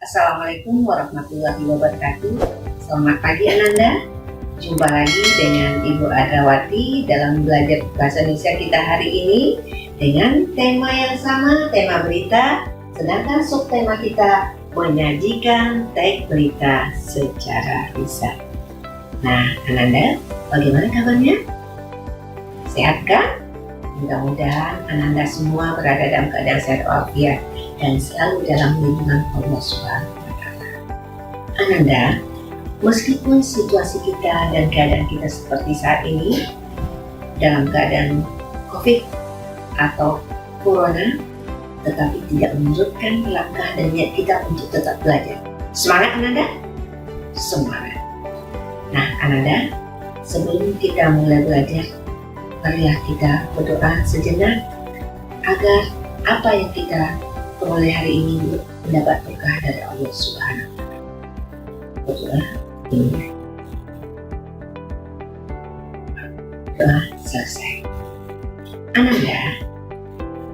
Assalamualaikum warahmatullahi wabarakatuh. Selamat pagi Ananda. Jumpa lagi dengan Ibu Adrawati dalam belajar bahasa Indonesia kita hari ini dengan tema yang sama, tema berita. Sedangkan subtema kita menyajikan teks berita secara lisan. Nah, Ananda, bagaimana kabarnya? Sehat kan? Mudah-mudahan Ananda semua berada dalam keadaan sehat walafiat dan selalu dalam lindungan Allah SWT. Ananda, meskipun situasi kita dan keadaan kita seperti saat ini dalam keadaan COVID atau Corona, tetapi tidak menyurutkan langkah dan niat kita untuk tetap belajar. Semangat Ananda? Semangat. Nah Ananda, sebelum kita mulai belajar, marilah kita berdoa sejenak agar apa yang kita peroleh hari ini mendapat berkah dari Allah Subhanahu wa Ta'ala. Berdoa ini. Doa selesai. Ananda,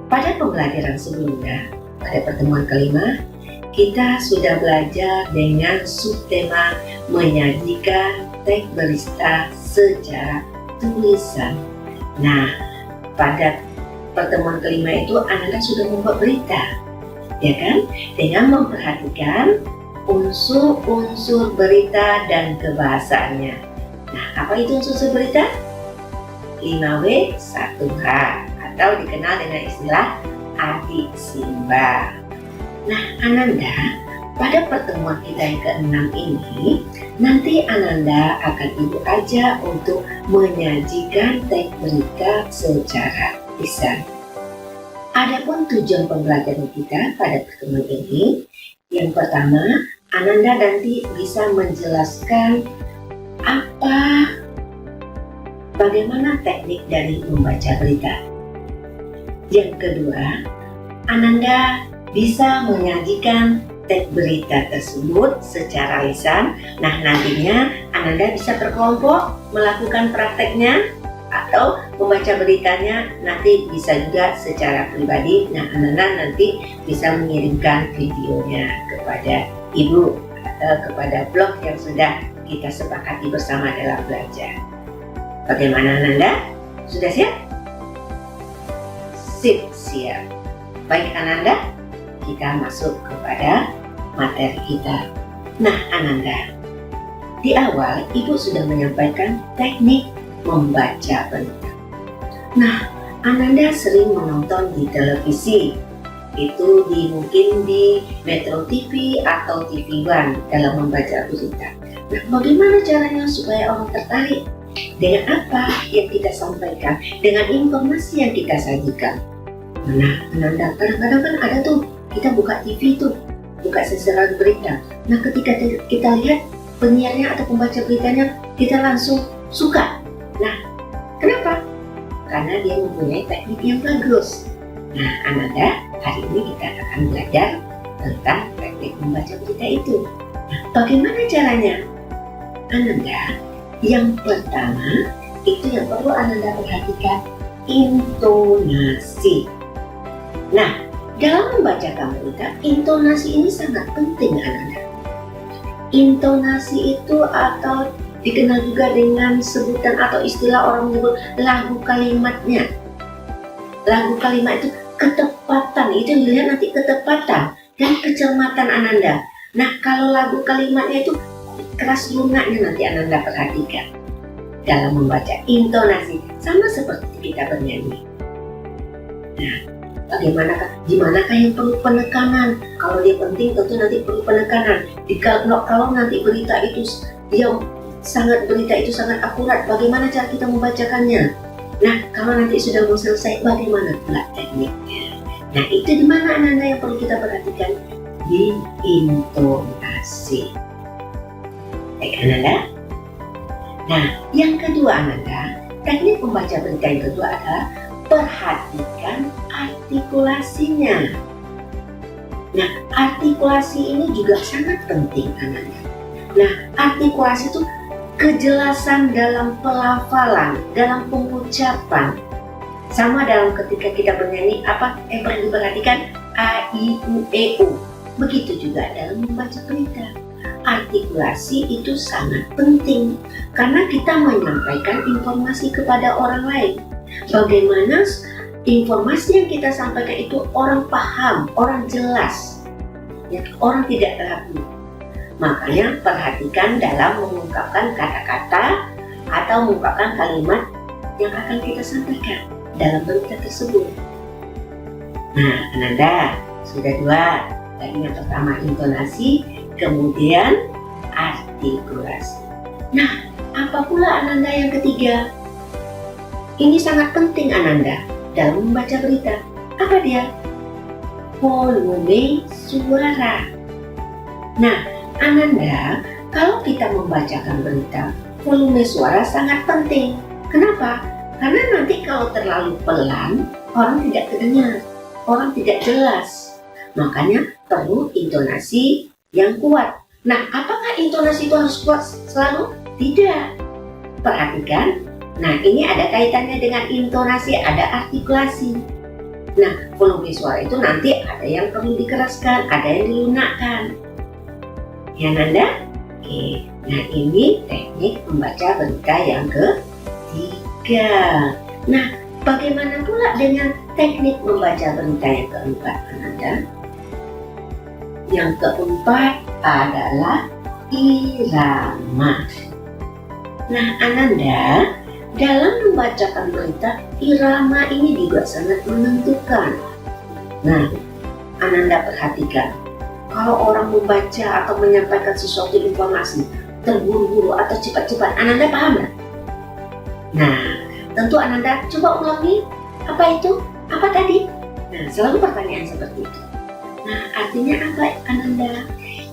pada pembelajaran sebelumnya, pada pertemuan kelima, kita sudah belajar dengan subtema menyajikan teks berita secara tulisan. Nah, pada pertemuan kelima itu Ananda sudah membuat berita, ya kan? Dengan memperhatikan unsur-unsur berita dan kebahasaannya. Nah, apa itu unsur berita? 5W 1H atau dikenal dengan istilah adik Simba. Nah, Ananda, pada pertemuan kita yang ke-6 ini, nanti Ananda akan Ibu ajak untuk menyajikan teks berita secara lisan. Adapun tujuan pembelajaran kita pada pertemuan ini, yang pertama, Ananda nanti bisa menjelaskan bagaimana teknik dari membaca berita. Yang kedua, Ananda bisa menyajikan teks berita tersebut secara lisan. Nah, nantinya Ananda bisa berkelompok melakukan prakteknya atau membaca beritanya, nanti bisa juga secara pribadi. Nah, Ananda nanti bisa mengirimkan videonya kepada Ibu atau kepada blog yang sudah kita sepakati bersama dalam belajar. Bagaimana Ananda? Sudah siap? Siap. Baik Ananda, kita masuk kepada materi kita. Nah Ananda, di awal Ibu sudah menyampaikan teknik membaca berita. Nah, Ananda sering menonton di televisi, itu mungkin di Metro TV atau TV One dalam membaca berita. Nah, bagaimana caranya supaya orang tertarik dengan apa yang kita sampaikan, dengan informasi yang kita sajikan? Nah, Ananda, kadang-kadang kan ada tuh, kita buka TV tuh, buka sasaran berita. Nah, ketika kita lihat penyiarnya atau pembaca beritanya, kita langsung suka. Nah, kenapa? Karena dia mempunyai teknik yang bagus. Nah, Ananda, hari ini kita akan belajar tentang teknik membaca berita itu. Nah, bagaimana caranya? Ananda, yang pertama, itu yang perlu Ananda perhatikan, intonasi. Nah, dalam membacakan berita, intonasi ini sangat penting Ananda. Intonasi itu atau dikenal juga dengan sebutan atau istilah orang menyebut lagu kalimatnya. Lagu kalimat itu ketepatan, itu dilihat nanti ketepatan dan kecermatan Ananda. Nah, kalau lagu kalimatnya itu keras lunaknya nanti Ananda perhatikan dalam membaca. Intonasi sama seperti kita bernyanyi. Nah, dimanakah yang perlu penekanan? Kalau dia penting tentu nanti perlu penekanan. Kalau nanti berita itu sangat akurat, bagaimana cara kita membacakannya? Nah, kalau nanti sudah mau selesai, bagaimana pula tekniknya? Nah, itu di mana Ananda yang perlu kita perhatikan? Di intonasi. Baik Ananda. Nah, yang kedua Ananda, teknik membaca berita yang kedua adalah perhatikan artikulasinya. Nah, artikulasi ini juga sangat penting Ananda. Nah, artikulasi itu kejelasan dalam pelafalan, dalam pengucapan. Sama dalam ketika kita bernyanyi, apa yang perlu diperhatikan? A, I, U, E, U. begitu juga dalam membaca berita. Artikulasi itu sangat penting karena kita menyampaikan informasi kepada orang lain. Bagaimana informasi yang kita sampaikan itu orang paham, orang jelas, ya, orang tidak ragu. Makanya perhatikan dalam mengungkapkan kata-kata atau mengungkapkan kalimat yang akan kita sampaikan dalam berita tersebut. Nah, Ananda sudah 2. Tadi yang pertama intonasi, kemudian artikulasi. Nah, apa pula Ananda yang ketiga? Ini sangat penting Ananda dalam membaca berita. Apa dia? Volume suara. Nah, Ananda, kalau kita membacakan berita, volume suara sangat penting. Kenapa? Karena nanti kalau terlalu pelan, orang tidak terdengar, orang tidak jelas. Makanya perlu intonasi yang kuat. Nah, apakah intonasi itu harus kuat selalu? Tidak. Perhatikan. Nah, ini ada kaitannya dengan intonasi, ada artikulasi. Nah, volume suara itu nanti ada yang perlu dikeraskan, ada yang dilunakkan. Ya, Nanda? Oke. Nah, ini teknik membaca berita yang ketiga. Nah, bagaimana pula dengan teknik membaca berita yang keempat, Nanda? Yang keempat adalah irama. Nah, Ananda, dalam membacakan berita, irama ini juga sangat menentukan. Nah, Ananda perhatikan, kalau orang membaca atau menyampaikan sesuatu informasi, terburu-buru atau cepat-cepat, Ananda paham nggak? Nah, tentu Ananda coba ulangi, apa itu? Apa tadi? Nah, selalu pertanyaan seperti itu. Nah, artinya apa Ananda?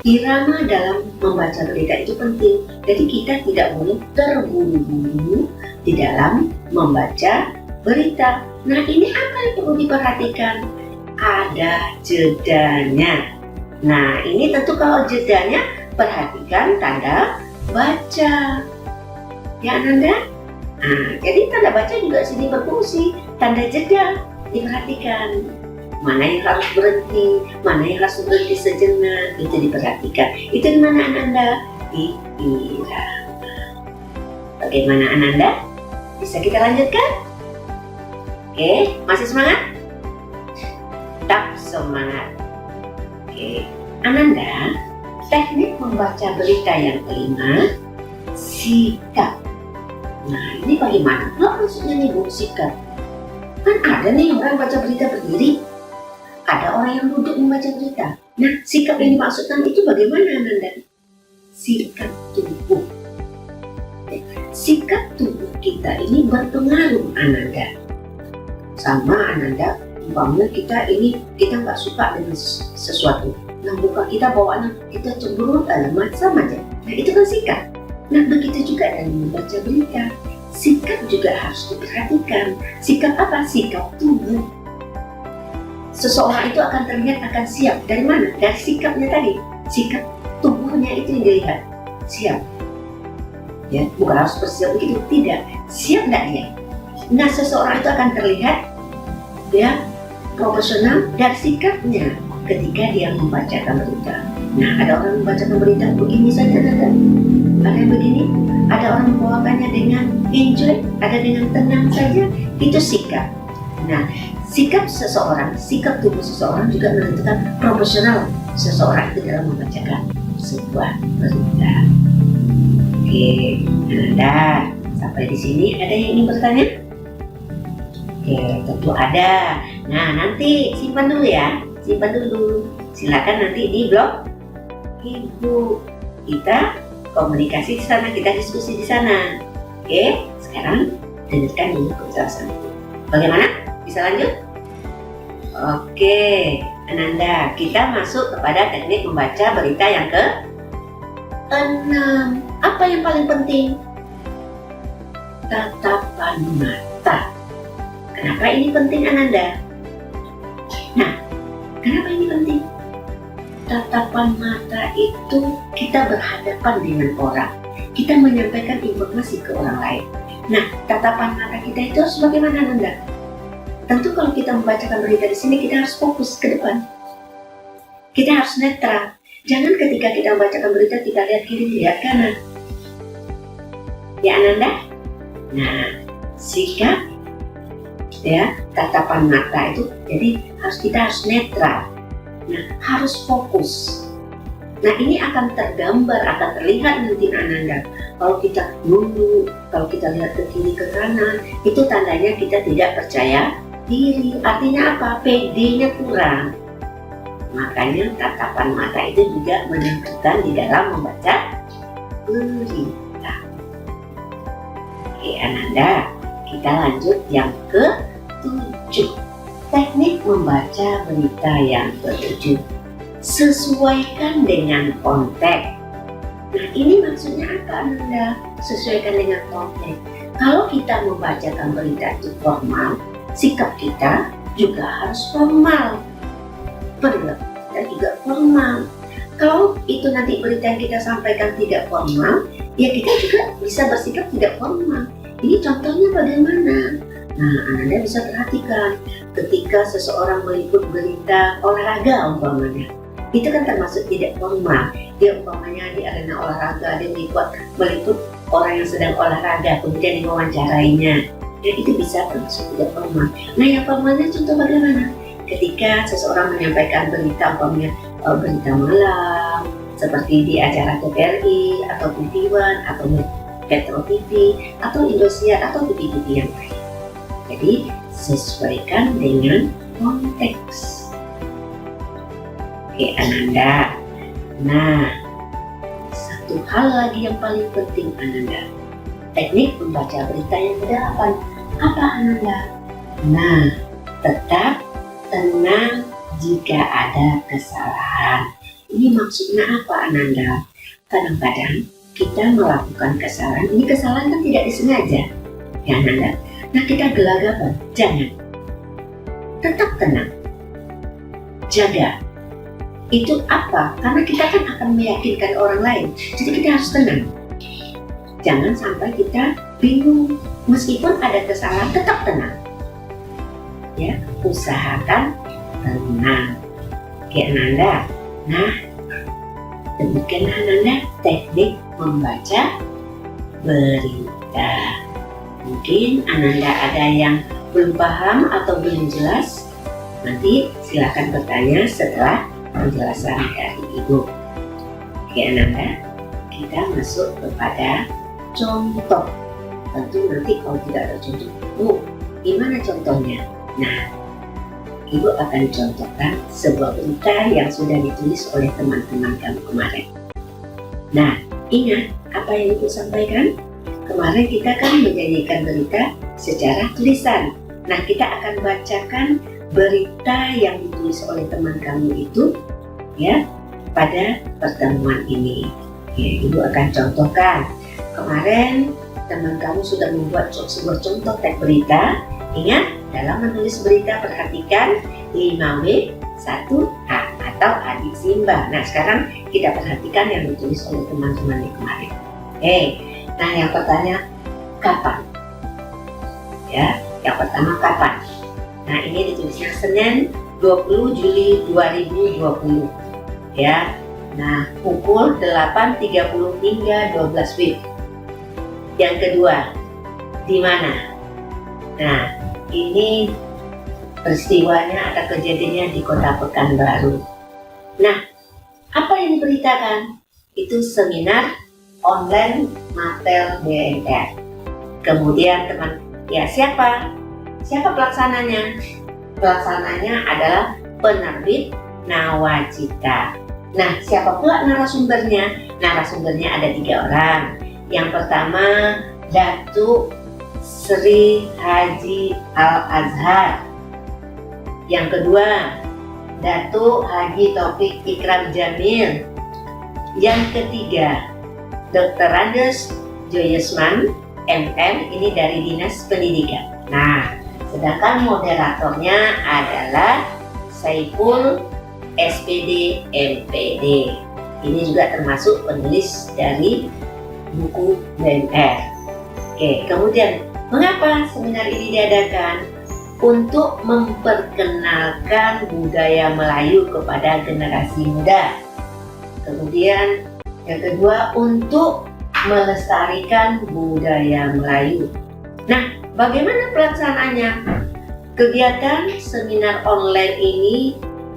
Irama dalam membaca berita itu penting. Jadi kita tidak boleh terburu-buru di dalam membaca berita. Nah, ini apa yang perlu diperhatikan? Ada jedanya. Nah, ini tentu kalau jedanya perhatikan tanda baca. Ya Ananda? Nah, jadi tanda baca juga sini berfungsi. Tanda jeda diperhatikan. Mana yang harus berhenti, mana yang harus berhenti sejenak, itu diperhatikan. Itu di mana Ananda? Di irama. Bagaimana Ananda? Bisa kita lanjutkan? Oke, masih semangat? Tetap semangat. Oke, Ananda, teknik membaca berita yang kelima, sikap. Nah, ini bagaimana? Apa maksudnya nih Bu, sikap? Kan ada nih orang baca berita berdiri. Ada orang yang duduk membaca berita. Nah, sikap yang dimaksudkan itu bagaimana Ananda? Sikap tubuh. Sikap tubuh kita ini berpengaruh Ananda. Sama Ananda, umpamanya kita nggak suka dengan sesuatu. Nah, muka kita bawaannya kita cemburu, lemas sama aja. Nah, itu kan sikap. Nah, begitu juga dalam membaca berita. Sikap juga harus diperhatikan. Sikap apa? Sikap tubuh. Seseorang itu akan terlihat akan siap. Dari mana? Dari sikapnya tadi. Sikap tubuhnya itu yang dilihat. Siap. Ya, bukan harus bersiap begitu. Tidak. Siap enggak dia? Nah, seseorang itu akan terlihat dia profesional dari sikapnya ketika dia membacakan berita. Nah, ada orang membacakan berita begini saja ada. Ada yang begini. Ada orang membawakannya dengan enjoy. Ada dengan tenang saja. Itu sikap. Nah, sikap seseorang, sikap tubuh seseorang juga menentukan profesional seseorang itu dalam membacakan sebuah berita. Oke, Anda sampai di sini ada yang ingin bertanya? Oke, tentu ada. Nah, nanti simpan dulu ya, simpan dulu. Silakan nanti di blog Ibu kita komunikasi di sana, kita diskusi di sana. Oke, sekarang dengarkan dulu penjelasan. Bagaimana? Bisa lanjut? Oke, Ananda, kita masuk kepada teknik membaca berita yang ke-6. Apa yang paling penting? Tatapan mata. Kenapa ini penting, Ananda? Nah, kenapa ini penting? Tatapan mata itu kita berhadapan dengan orang. Kita menyampaikan informasi ke orang lain. Nah, tatapan mata kita itu harus bagaimana, Ananda? Tentu kalau kita membacakan berita di sini kita harus fokus ke depan. Kita harus netral. Jangan ketika kita membacakan berita kita lihat kiri, lihat kanan. Ya Ananda? Nah, sikap ya, tatapan mata itu jadi kita harus netral. Nah, harus fokus. Nah, ini akan tergambar, akan terlihat nanti Ananda. Kalau kita nunduk, kalau kita lihat ke kiri ke kanan, itu tandanya kita tidak percaya diri. Artinya apa? PD-nya kurang. Makanya tatapan mata itu juga menentukan di dalam membaca berita. Oke Ananda, kita lanjut yang ke-7. Teknik membaca berita yang ke-7. Sesuaikan dengan konteks. Nah, ini maksudnya apa Ananda? Sesuaikan dengan konteks. Kalau kita membacakan berita itu formal, sikap kita juga harus formal. Perilaku kita juga formal. Kalau itu nanti berita yang kita sampaikan tidak formal, ya kita juga bisa bersikap tidak formal. Ini contohnya bagaimana? Nah, Anda bisa perhatikan ketika seseorang meliput berita olahraga umpamanya, itu kan termasuk tidak formal. Dia umpamanya di arena olahraga, dia meliput orang yang sedang olahraga, kemudian diwawancarainya. Dan itu bisa termasuk tidak formal. Nah, yang formalnya contoh bagaimana? Ketika seseorang menyampaikan berita umpamanya berita malam, seperti di acara TVRI atau TV One atau Metro TV atau Indosiar atau TV-TV yang lain. Jadi sesuaikan dengan konteks. Oke Ananda. Nah, satu hal lagi yang paling penting Ananda, teknik membaca berita yang ke-8. Apa Ananda? Nah, tetap tenang jika ada kesalahan. Ini maksudnya apa Ananda? Kadang-kadang kita melakukan kesalahan, ini kesalahan kan tidak disengaja ya Ananda. Nah, kita gelagapan, jangan. Tetap tenang, jaga. Itu apa? Karena kita kan akan meyakinkan orang lain, jadi kita harus tenang. Jangan sampai kita bingung. Meskipun ada kesalahan, tetap tenang. Ya, usahakan tenang. Oke Ananda. Nah, demikian Ananda teknik membaca berita. Mungkin Ananda ada yang belum paham atau belum jelas, nanti silakan bertanya setelah penjelasan dari Ibu. Oke Ananda, kita masuk kepada contoh. Tentu nanti kalau tidak ada contoh, Bu, gimana contohnya? Nah, Ibu akan contohkan sebuah berita yang sudah ditulis oleh teman-teman kamu kemarin. Nah, ingat apa yang Ibu sampaikan? Kemarin kita kan menyanyikan berita secara tulisan. Nah, kita akan bacakan berita yang ditulis oleh teman kamu itu ya pada pertemuan ini. Ya, Ibu akan contohkan. Kemarin teman kamu sudah membuat sebuah contoh teks berita. Ingat, dalam menulis berita perhatikan 5W 1H atau adik Simba. Nah, sekarang kita perhatikan yang ditulis oleh teman-teman kemarin. Nah, yang pertama kapan? Ya, yang pertama kapan? Nah, ini ditulisnya Senin 20 Juli 2020. Ya. Nah, pukul 8.30 hingga 12 WIB. Yang kedua, di mana? Nah, ini peristiwanya atau kejadiannya di Kota Pekanbaru. Nah, apa yang diberitakan? Itu seminar online Matel BNR. Kemudian teman, ya siapa pelaksananya? Pelaksananya adalah penerbit Nawacita. Nah, siapa pula narasumbernya? Narasumbernya ada 3 orang. Yang pertama, Datuk Sri Haji Al-Azhar. Yang kedua, Datuk Haji Taufik Ikram Jamil. Yang ketiga, Dr. Randes Joyesman, MM, ini dari Dinas Pendidikan. Nah, sedangkan moderatornya adalah Saiful SPD MPD. Ini juga termasuk penulis dari buku BNR. Oke, kemudian mengapa seminar ini diadakan? untuk memperkenalkan budaya Melayu kepada generasi muda. Kemudian yang kedua, untuk melestarikan budaya Melayu. Nah, bagaimana pelaksanaannya? Kegiatan seminar online ini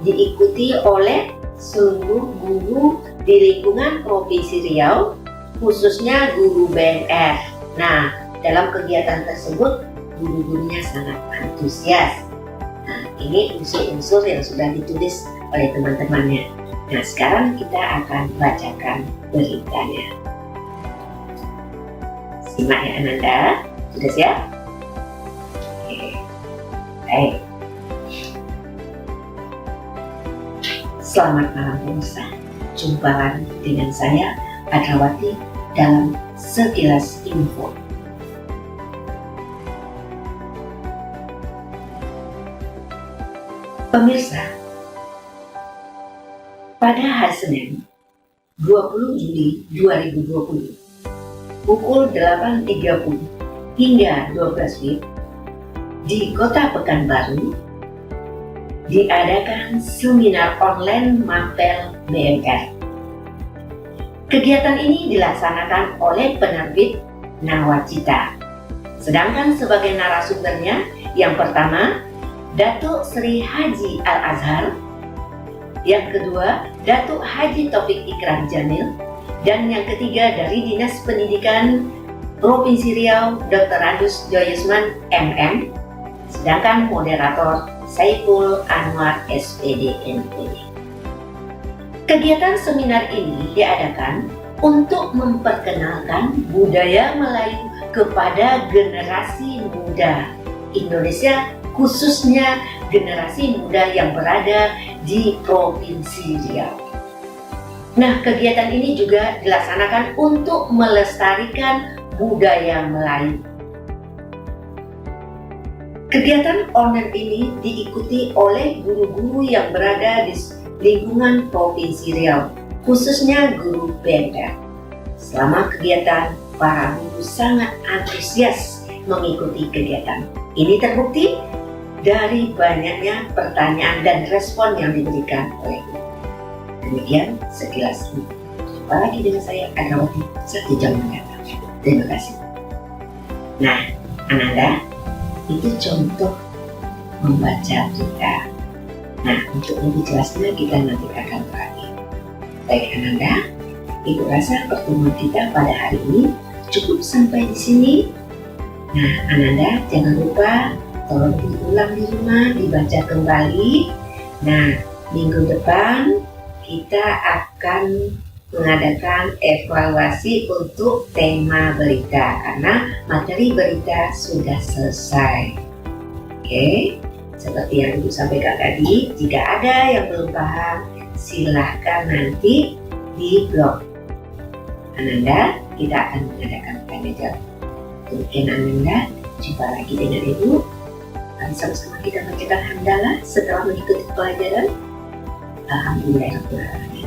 diikuti oleh seluruh guru di lingkungan Provinsi Riau, khususnya guru BNR. Nah, dalam kegiatan tersebut guru-gurunya sangat antusias. Nah, ini unsur-unsur yang sudah ditulis oleh teman-temannya. Nah, sekarang kita akan bacakan beritanya. Simak ya Ananda, sudah siap? Oke, baik. Selamat malam pemirsa, jumpa lagi dengan saya Adrawati dalam Sekilas Info. Pemirsa, pada hari Senin 20 Juli 2020 pukul 8.30 hingga 12 WIB di Kota Pekanbaru diadakan seminar online Mapel BNR. Kegiatan ini dilaksanakan oleh penerbit Nawacita. Sedangkan sebagai narasumbernya yang pertama Datuk Sri Haji Al-Azhar, yang kedua Datuk Haji Taufik Ikram Jamil, dan yang ketiga dari Dinas Pendidikan Provinsi Riau Dr. Andus Joyusman MM, sedangkan moderator Saiful Anwar SPD NPD. Kegiatan seminar ini diadakan untuk memperkenalkan budaya Melayu kepada generasi muda Indonesia, khususnya generasi muda yang berada di Provinsi Riau. Nah, kegiatan ini juga dilaksanakan untuk melestarikan budaya Melayu. Kegiatan online ini diikuti oleh guru-guru yang berada di lingkungan Provinsi Riau, khususnya guru BNR. Selama kegiatan, para guru sangat antusias mengikuti kegiatan. Ini terbukti dari banyaknya pertanyaan dan respon yang diberikan oleh guru. Demikian sekilas ini. Jumpa lagi dengan saya Adrawati 1 jam mendatang. Terima kasih. Nah, Ananda, itu contoh membaca berita. Nah, untuk lebih jelasnya kita nanti akan beralih. Baik Ananda, Ibu rasa pertemuan kita pada hari ini cukup sampai di sini. Nah, Ananda jangan lupa tolong diulang di rumah, dibaca kembali. Nah, minggu depan kita akan mengadakan evaluasi untuk tema berita karena materi berita sudah selesai. Oke, seperti yang Ibu sampaikan tadi, jika ada yang belum paham, silahkan nanti di blog Ananda, kita akan mengadakan tanya jawab. Demikian Ananda, jumpa lagi dengan Ibu. Mari sama-sama kita bacakan hamdalah setelah mengikuti pelajaran. Alhamdulillahirrahmanirrahim.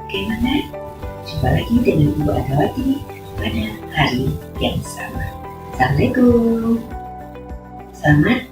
Oke, mana? Jumpa lagi dengan Ibu Adrawati pada hari yang sama. Assalamualaikum. Selamat